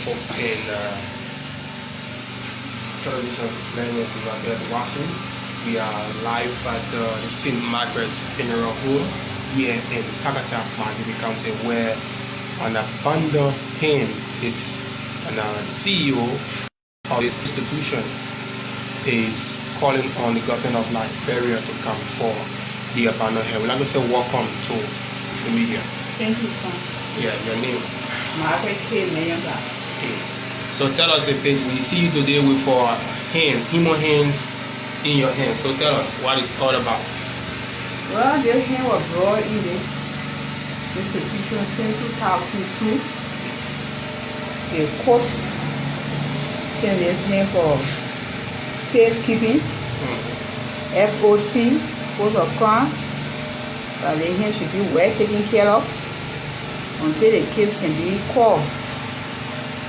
folks in television playing at Washington. We are live at the St. Margaret's Funeral Home here in Pagata, Mandeville County, where Bando Hen is the CEO of this institution is calling on the government of Liberia to come for the abandoned hen. We'd like to say welcome to the media. Thank you, son. Yeah, your name? Margaret K. Mayanga. Okay. So tell us if we see you today with human hands in your hands. So tell us what it's all about. Well, this hen was brought in the institution since 2002. The court sent this hen for safekeeping, FOC, Force of Crime, but the hen should be well taken care of until the case can be called.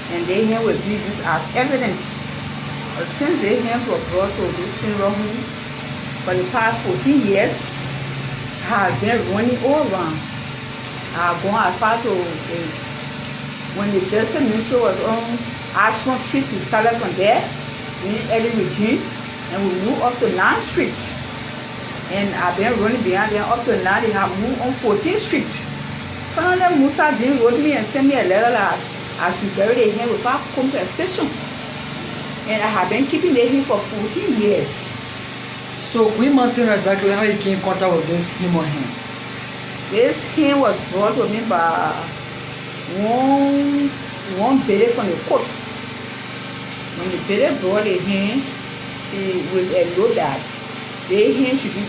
And the hen will be used as evidence. But since the hen was brought to this funeral home for the past 14 years, I have been running all around. I have gone as far to when the Justice Minister was on Ashmore Street, we started from there. In early regime, and we moved up to 9th Street, and I've been running behind them up to now. They have moved on 14th Street. Finally, Musa Dean wrote me and sent me a letter that I should bury the hen without compensation, and I have been keeping the hen for 14 years. So, we maintain exactly how you came in contact with this human hen. This hen was brought to me by one baby from the court. When the baby brought the hen, it was a load that the hen should be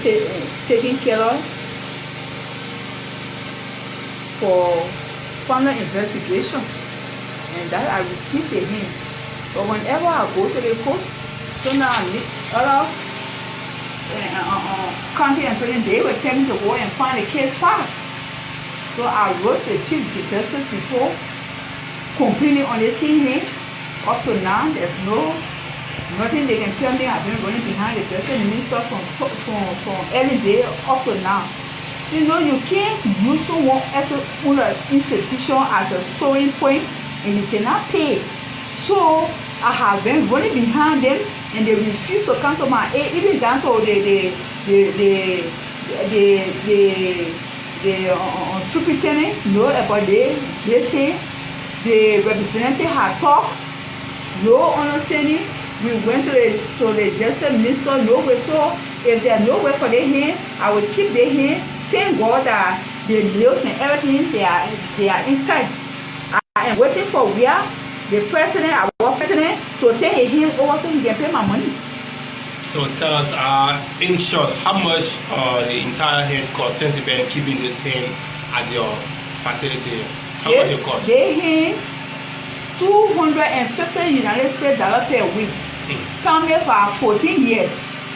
taken care of for further investigation, and that I received the hen. But whenever I go to the court, so now I meet other county employees, they will tell me to go and find the case file. So I wrote the chief justice before complaining on the same hen. Up to now, there's nothing they can tell me. I've been running behind the Justice Minister from early day up to now. You know, you can't use someone else's institution as a starting point, and you cannot pay. So I have been running behind them, and they refuse to come to my aid. Even down to the superintendent know about this thing. The representative had talked. No understanding. We went to the Justice Minister, no way. So if there's no way for the hand, I will keep the hand. Thank God that the bills and everything they are inside. I am waiting for where the president, our president, to take a hand over so he can pay my money. So tell us, in short, how much the entire hand cost since you've been keeping this hand at your facility? How much it cost? The hand, $250 United States per week. Come here for 14 years.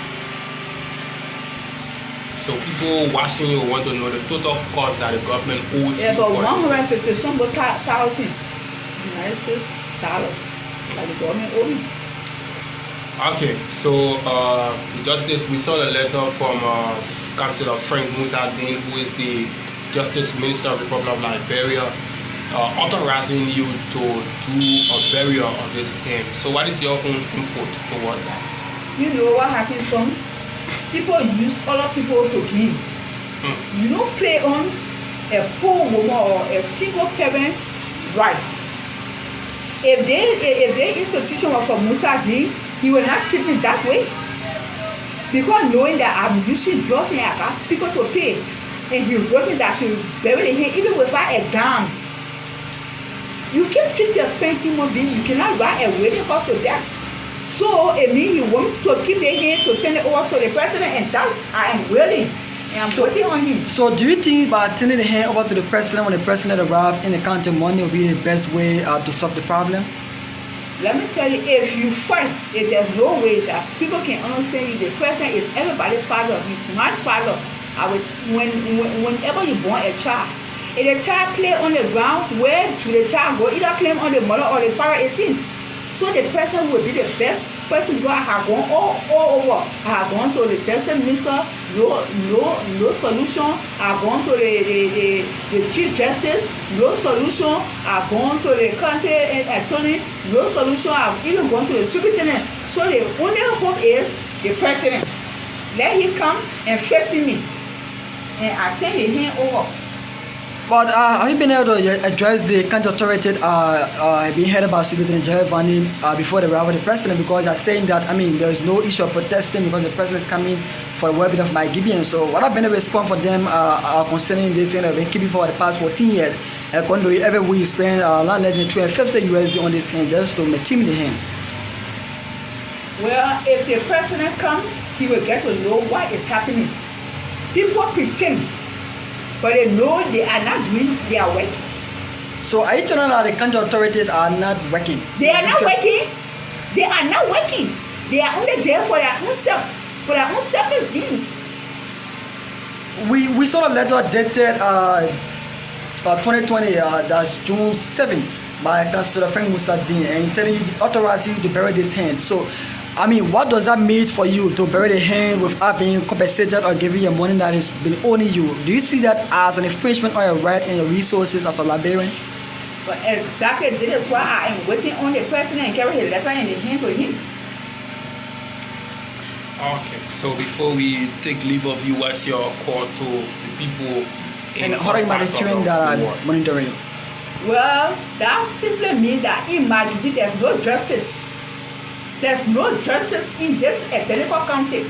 So people watching you want to know the total cost that the government owes you. About 150 thousand United States dollars that the government owes me. Okay, so Justice, we saw a letter from Councillor Frank Musa Dean, who is the Justice Minister of the Republic of Liberia, authorizing you to do a burial of this hen. So what is your own input towards that? You know what happens, son? People use other people to give. You don't play on a poor woman or a single parent, right? If the institution was for Musa Dean, he will not treat me that way. Because knowing that I'm using drugs and I got people to pay, and he wrote me that he will bury the hen even without a dime. You can't treat your friend human being. You cannot write a waiting cost to death. So it means you want to keep the hand to turn it over to the president, and that I am willing. And I'm working on him. So do you think by turning the hand over to the president when the president arrives in the county money will be the best way to solve the problem? Let me tell you, if you fight, if there's no way that people can understand you, the president is everybody's father. He's my father. Whenever you born a child, if the child play on the ground, where should the child go? Either claim on the mother or the father is in. So the person will be the best person because I have gone all over. I have gone to the justice minister, no solution. I have gone to the chief justice, no solution. I have gone to the county attorney, no solution. I have even gone to the superintendent. So the only hope is the president. Let him come and face me, and I take the hand over. But have you been able to address the county authority being heard about Superintendent Giovanni before the arrival of the president? Because they're saying that, I mean, there is no issue of protesting because the president is coming for the well-being of my Gibeon. So what have been the response for them concerning this thing that they've been keeping for the past 14 years? Every week we spend not less than $12.50 USD on this thing just to team in the hand. Well, if the president comes, he will get to know what is happening. People pretend, but they know they are not doing their work. So are you telling that the county authorities are not working? They are not working. They are not working. They are only there for their own self, for their own selfish gains. We saw a letter dated 2020, that's June 7, by Councillor Frank Musadin, and telling you, authorize you to bury this hand. So I mean, what does that mean for you to bury the hand without being compensated or giving you money that has been owing you? Do you see that as an infringement on your right and your resources as a librarian? But exactly, this is why I am waiting on the president and carry his letter in the hand to him. Okay, so before we take leave of you, what's your call to the people? And how are you monitoring that monitoring? Well, that simply means that in my duty there's no justice. There's no justice in this identical county.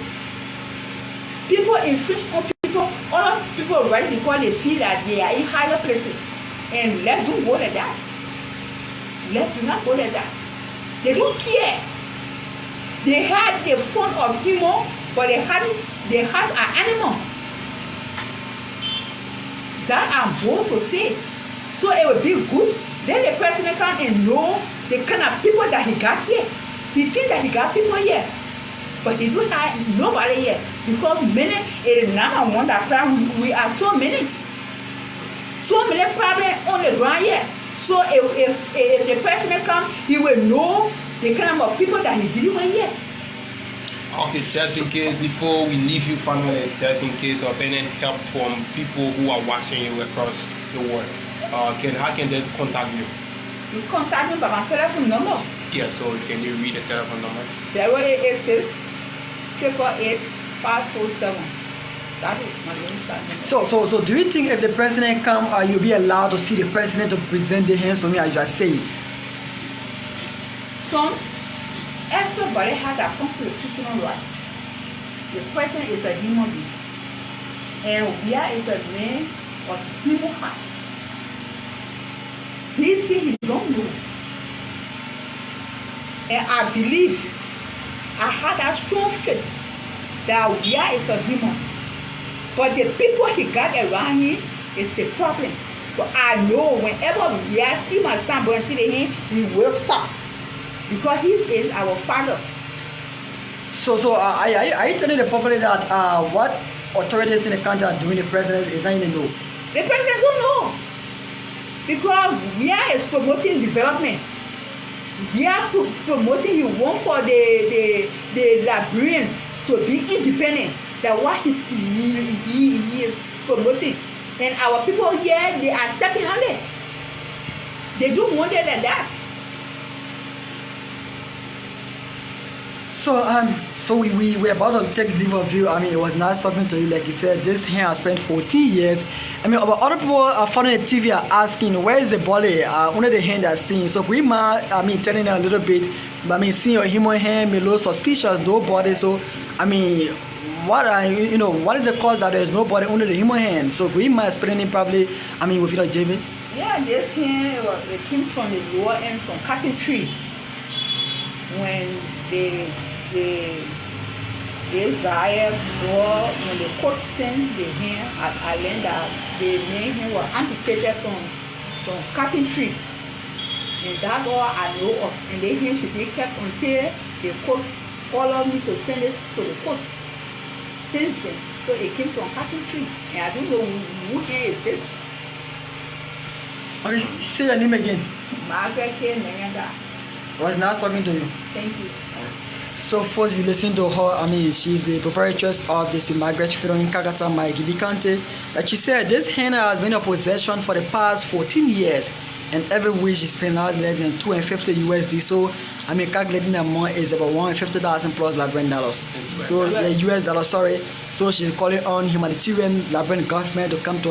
People infringe on people, other people right because they feel that they are in higher places. And let's don't go like that. Let's do not go like that. They don't care. They had the fun of human, but their hearts are animal. That I'm bold to say. So it will be good. Then the president come and know the kind of people that he got here. He thinks that he got people here, but he don't have nobody here because many, it is not one that problem. We are so many problems on the ground here. So if the president comes, he will know the kind of people that he dealing with here. Okay, just in case, before we leave you finally, just in case of any help from people who are watching you across the world, how can they contact you? You contact me by my telephone number. Yeah, so can you read the telephone numbers? 0886 888 547. That is my number. So do you think if the president come, you'll be allowed to see the president to present the hands to me as you are saying? Son, everybody has a constitutional right. The president is a human being. And we are is a man of human hearts. These things you don't know. And I believe, I had a strong faith that we are is a human. But the people he got around him is the problem. But I know whenever we are see my son and see him, we will stop. Because he is our father. So are you telling the public that what authorities in the country are doing the president is not even know? The president don't know. Because we are promoting development. We are promoting, he want for the librarians to be independent. That what he is promoting. And our people here, they are stepping on it. They don't want it like that. So we're about to take leave of you. I mean, it was nice talking to you. Like you said, this here has spent 14 years. I mean, about other people following the TV are asking, where is the body? Only the hand that's seen. So we might, I mean, telling a little bit. I mean, seeing your human hand, me low suspicious, no body. So, I mean, what is the cause that there is no body under the human hand? So we might explaining probably, I mean, with David. Yeah, this hand, it came from the lower end, from cotton tree. When the guy when the court sent the hand at Island, the main hand was amputated from cotton tree. And that's all I know of. And the hand should be kept until the court followed me to send it to the court. Since then, so it came from cotton tree. And I don't know who hand is this. Okay, say your name again. Margaret K. Nanyanga. It was nice talking to you. Thank you. So first you listen to her. I mean, she's the proprietress of the St. Margaret Funeral in Kakata, Maigidi County. Like she said, this henna has been in possession for the past 14 years, and every week she spends less than $250 USD. So I mean, calculating the amount is about $150,000 plus Liberian dollars. So the US dollar, sorry. So she's calling on humanitarian Liberian government to come to